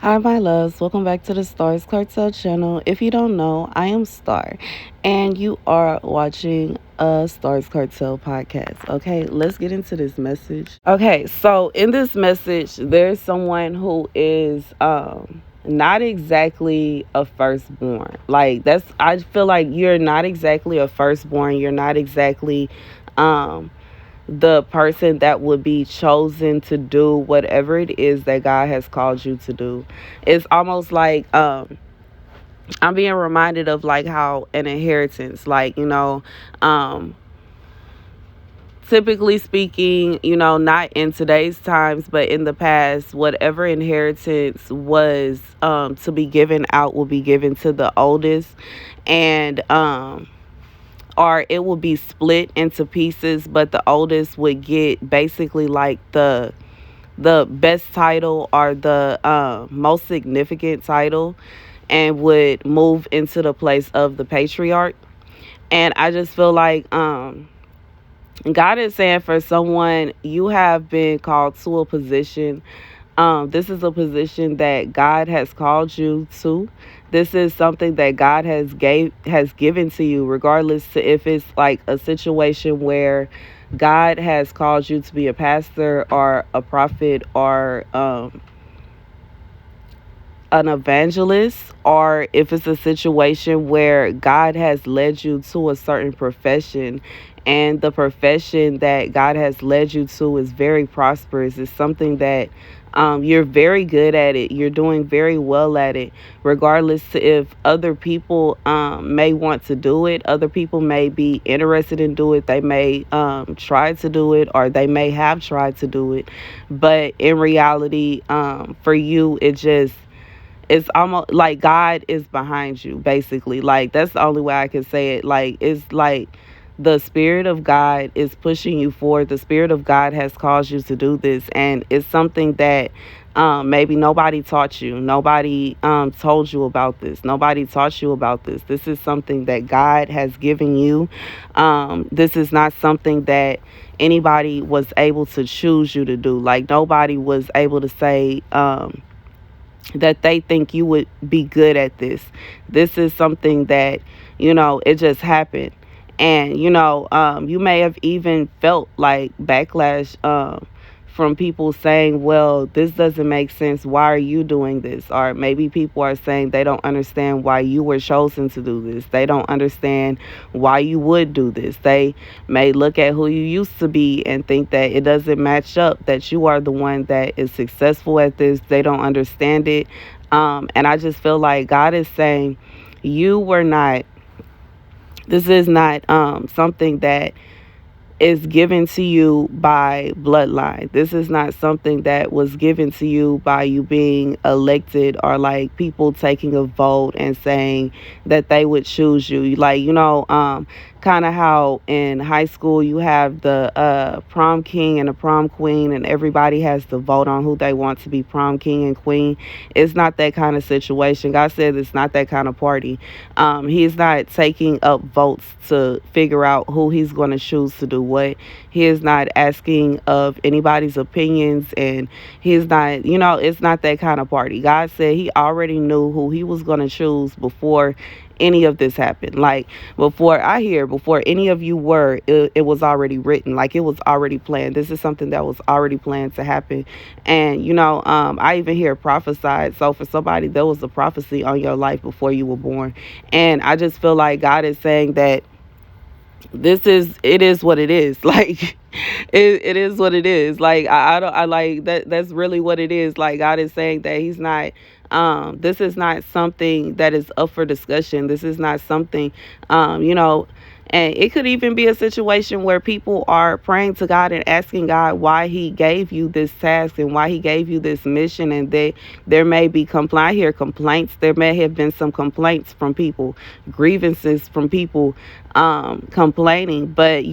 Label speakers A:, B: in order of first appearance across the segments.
A: Hi, my loves. Welcome back to the Starscartel channel. If you don't know, I am Star, and you are watching a Starscartel podcast. Okay, let's get into this message. Okay, so in this message, there's someone who is not exactly a firstborn. Like I feel like you're not exactly a firstborn. You're not exactly um the person that would be chosen to do whatever it is that God has called you to do. It's almost like I'm being reminded of like how an inheritance, like, um typically speaking, not in today's times, but in the past, whatever inheritance was to be given out will be given to the oldest, and or it will be split into pieces, but the oldest would get basically like the best title or the most significant title, and would move into the place of the patriarch. And I just feel like God is saying, for someone, you have been called to a position. This is a position that God has called you to. This is something that God has given to you, regardless to if it's like a situation where God has called you to be a pastor or a prophet or an evangelist, or if it's a situation where God has led you to a certain profession, and the profession that God has led you to is very prosperous. It's something that you're very good at it. You're doing very well at it, regardless to if other people may want to do it. Other people may be interested in do it. They may try to do it, or they may have tried to do it. But in reality, for you, it's almost like God is behind you, basically. Like, that's the only way I can say it. Like, it's like the Spirit of God is pushing you forward. The Spirit of God has caused you to do this, and it's something that maybe nobody taught you. Nobody told you about this. Nobody taught you about this. This is something that God has given you. This is not something that anybody was able to choose you to do. Like, nobody was able to say, that they think you would be good at this. This is something that, it just happened. And, you may have even felt like backlash from people saying, well, this doesn't make sense. Why are you doing this? Or maybe people are saying they don't understand why you were chosen to do this. They don't understand why you would do this. They may look at who you used to be and think that it doesn't match up, that you are the one that is successful at this. They don't understand it. And I just feel like God is saying, you were not, this is not something that is given to you by bloodline. This is not something that was given to you by you being elected, or like people taking a vote and saying that they would choose you. Like, kind of how in high school you have the prom king and the prom queen, and everybody has to vote on who they want to be prom king and queen. It's not that kind of situation. God said it's not that kind of party. He's not taking up votes to figure out who he's going to choose to do what. He is not asking of anybody's opinions, and he's not, it's not that kind of party. God said he already knew who he was going to choose before any of this happened. Like, before any of you were, it was already written. Like, it was already planned. This is something that was already planned to happen. And I even hear prophesied. So for somebody, there was a prophecy on your life before you were born. And I just feel like God is saying that it is what it is. Like, it is what it is. Like, I don't, I like that's really what it is. Like, God is saying that he's not, this is not something that is up for discussion. This is not something, and it could even be a situation where people are praying to God and asking God why he gave you this task and why he gave you this mission. And there may be I hear complaints. There may have been some complaints from people, grievances from people complaining. But,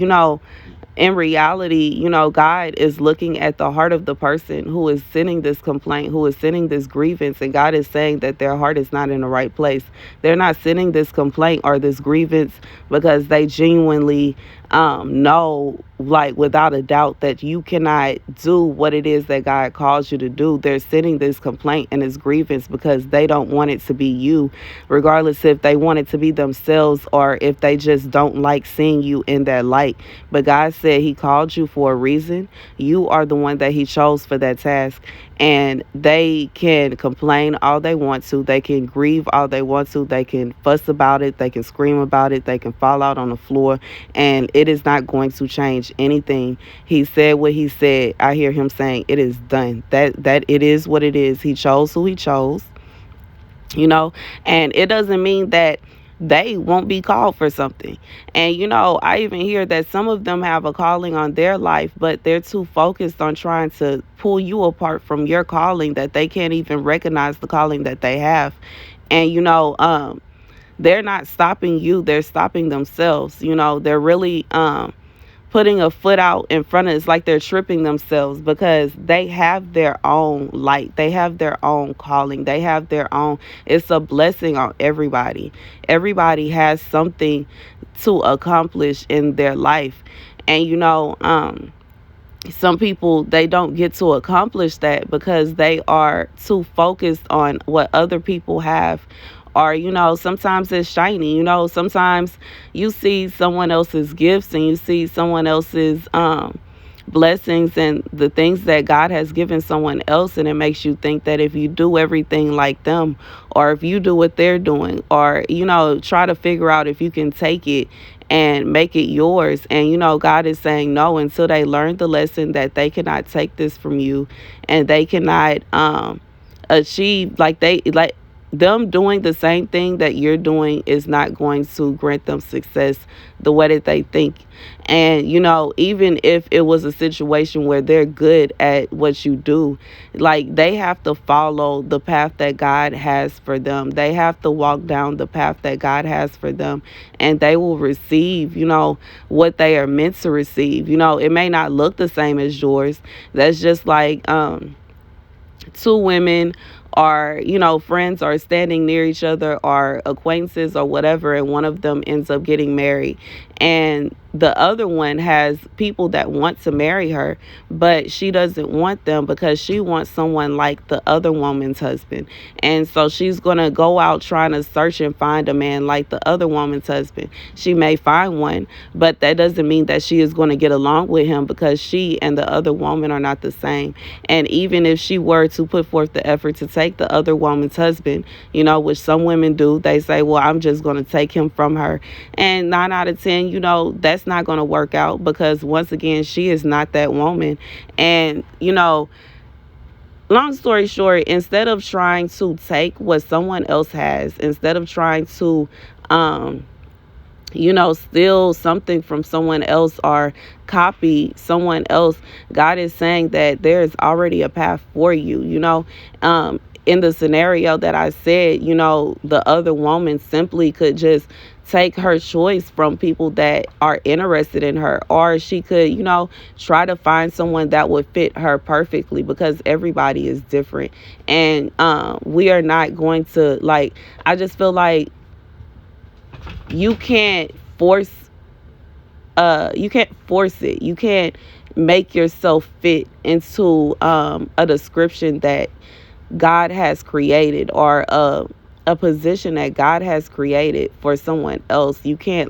A: in reality, God is looking at the heart of the person who is sending this complaint, who is sending this grievance, and God is saying that their heart is not in the right place. They're not sending this complaint or this grievance because they genuinely know, like, without a doubt, that you cannot do what it is that God calls you to do. They're sending this complaint and this grievance because they don't want it to be you, regardless if they want it to be themselves or if they just don't like seeing you in that light. But God said He called you for a reason. You are the one that He chose for that task. And they can complain all they want to. They can grieve all they want to. They can fuss about it. They can scream about it. They can fall out on the floor. And it is not going to change anything. He said what He said. I hear Him saying it is done. That it is what it is. He chose who He chose. And it doesn't mean that they won't be called for something. And I even hear that some of them have a calling on their life, but they're too focused on trying to pull you apart from your calling that they can't even recognize the calling that they have. And they're not stopping you, they're stopping themselves. They're really putting a foot out in front of, it's like they're tripping themselves because they have their own light. They have their own calling. They have their own, it's a blessing on everybody. Everybody has something to accomplish in their life. And some people, they don't get to accomplish that because they are too focused on what other people have. Or sometimes it's shiny. Sometimes you see someone else's gifts and you see someone else's blessings and the things that God has given someone else, and it makes you think that if you do everything like them, or if you do what they're doing, or try to figure out if you can take it and make it yours. And God is saying no, until they learn the lesson that they cannot take this from you, and they cannot achieve, like them doing the same thing that you're doing is not going to grant them success the way that they think. And even if it was a situation where they're good at what you do, like, they have to follow the path that God has for them. They have to walk down the path that God has for them, and they will receive what they are meant to receive. It may not look the same as yours. That's just like two women or friends are standing near each other, or acquaintances or whatever, and one of them ends up getting married, and the other one has people that want to marry her, but she doesn't want them because she wants someone like the other woman's husband. And so she's going to go out trying to search and find a man like the other woman's husband. She may find one, but that doesn't mean that she is going to get along with him, because she and the other woman are not the same. And even if she were to put forth the effort to take the other woman's husband, which some women do, they say, well, I'm just going to take him from her. And 9 out of 10, that's not going to work out, because once again, she is not that woman. And long story short, instead of trying to take what someone else has, instead of trying to steal something from someone else or copy someone else, God is saying that there is already a path for you. In the scenario that I said, the other woman simply could just take her choice from people that are interested in her, or she could, try to find someone that would fit her perfectly, because everybody is different. And we are not going to, I just feel like you can't force it. You can't make yourself fit into a description that God has created, or a position that God has created for someone else. You can't,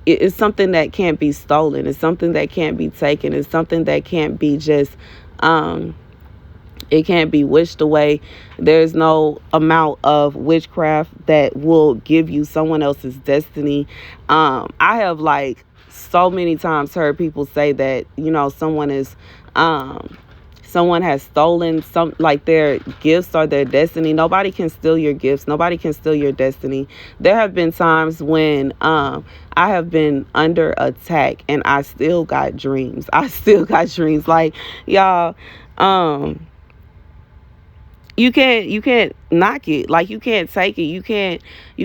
A: it's something that can't be stolen. It's something that can't be taken. It's something that can't be just it can't be wished away. There's no amount of witchcraft that will give you someone else's destiny. I have so many times heard people say that someone has stolen their gifts or their destiny. Nobody can steal your gifts. Nobody can steal your destiny. There have been times when I have been under attack and I still got dreams. I still got dreams. Y'all, you can't knock it. Like, you can't take it. You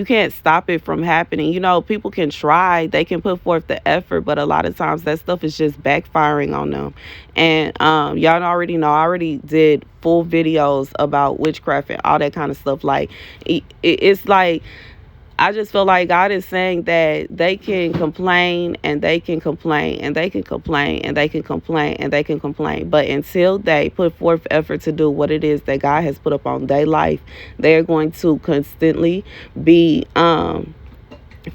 A: can't stop it from happening. People can try, they can put forth the effort, but a lot of times that stuff is just backfiring on them. And y'all already know, I already did full videos about witchcraft and all that kind of stuff. Like, it's like, I just feel like God is saying that they can complain and they can complain and they can complain and they can complain and they can complain. But until they put forth effort to do what it is that God has put up on their life, they're going to constantly be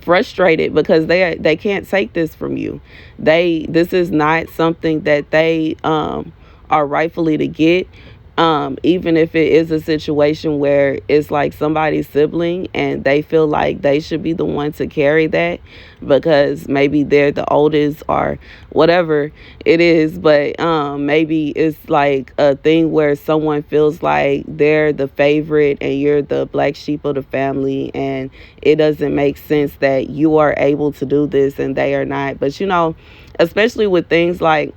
A: frustrated, because they can't take this from you. This is not something that they are rightfully to get. Even if it is a situation where it's like somebody's sibling and they feel like they should be the one to carry that, because maybe they're the oldest or whatever it is. But maybe it's like a thing where someone feels like they're the favorite and you're the black sheep of the family, and it doesn't make sense that you are able to do this and they are not. But especially with things like,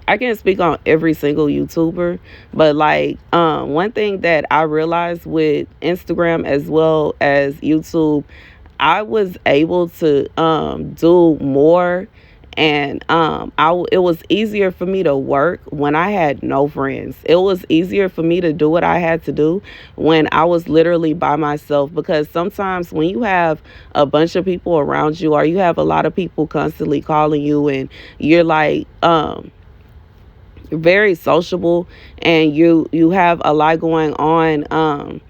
A: I can't speak on every single YouTuber, but like, one thing that I realized with Instagram as well as YouTube, I was able to do more, and it was easier for me to work when I had no friends. It was easier for me to do what I had to do when I was literally by myself, because sometimes when you have a bunch of people around you, or you have a lot of people constantly calling you, and you're like very sociable, and you have a lot going on,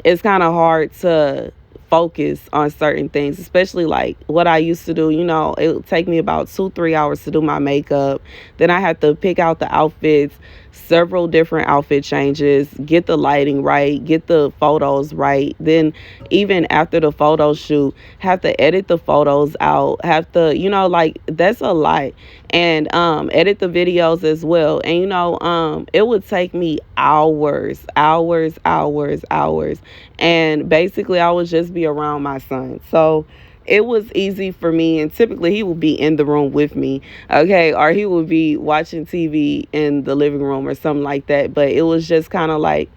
A: it's kind of hard to focus on certain things, especially like what I used to do. It would take me about 2-3 hours to do my makeup. Then I had to pick out the outfits, several different outfit changes, get the lighting right, get the photos right. Then even after the photo shoot, have to edit the photos out, have to, like, that's a lot. And edit the videos as well. And it would take me hours, hours, hours, hours. And basically I would just be around my son. So it was easy for me, and typically he would be in the room with me, okay, or he would be watching TV in the living room or something like that. But it was just kind of like,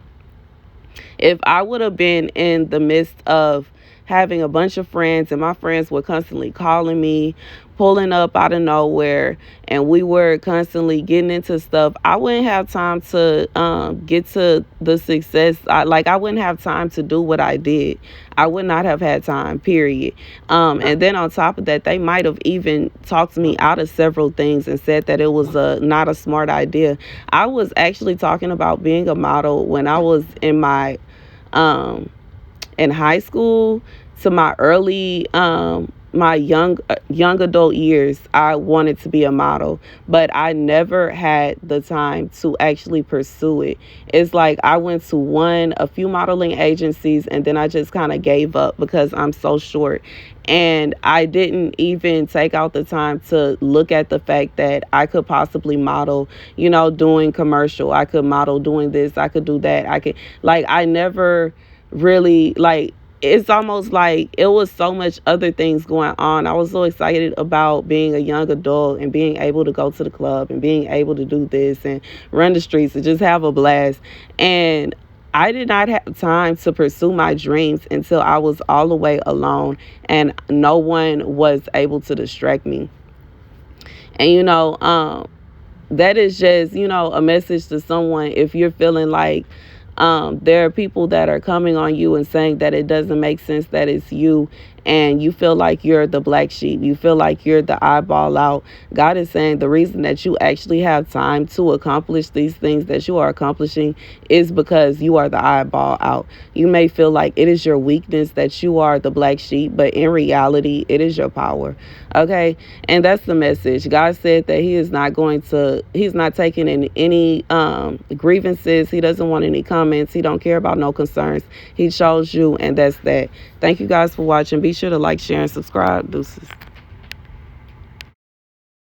A: if I would have been in the midst of having a bunch of friends, and my friends were constantly calling me, pulling up out of nowhere, and we were constantly getting into stuff, I wouldn't have time to get to the success. I wouldn't have time to do what I did. I would not have had time, period. And then on top of that, they might have even talked me out of several things and said that it was not a smart idea. I was actually talking about being a model when I was in high school to my early my young adult years. I wanted to be a model, but I never had the time to actually pursue it. It's like I went to a few modeling agencies, and then I just kind of gave up because I'm so short. And I didn't even take out the time to look at the fact that I could possibly model, doing commercial. I could model doing this. I could do that. I never really, it's almost like it was so much other things going on. I was so excited about being a young adult and being able to go to the club and being able to do this and run the streets and just have a blast. And I did not have time to pursue my dreams until I was all the way alone and no one was able to distract me. And that is just, a message to someone. If you're feeling like there are people that are coming on you and saying that it doesn't make sense that it's you, and you feel like you're the black sheep, you feel like you're the eyeball out, God is saying the reason that you actually have time to accomplish these things that you are accomplishing is because you are the eyeball out. You may feel like it is your weakness that you are the black sheep, but in reality, it is your power. Okay? And that's the message. God said that he's not taking in any grievances. He doesn't want any comments. He don't care about no concerns. He chose you, and that's that. Thank you guys for watching. Be sure to like, share, and subscribe. Deuces.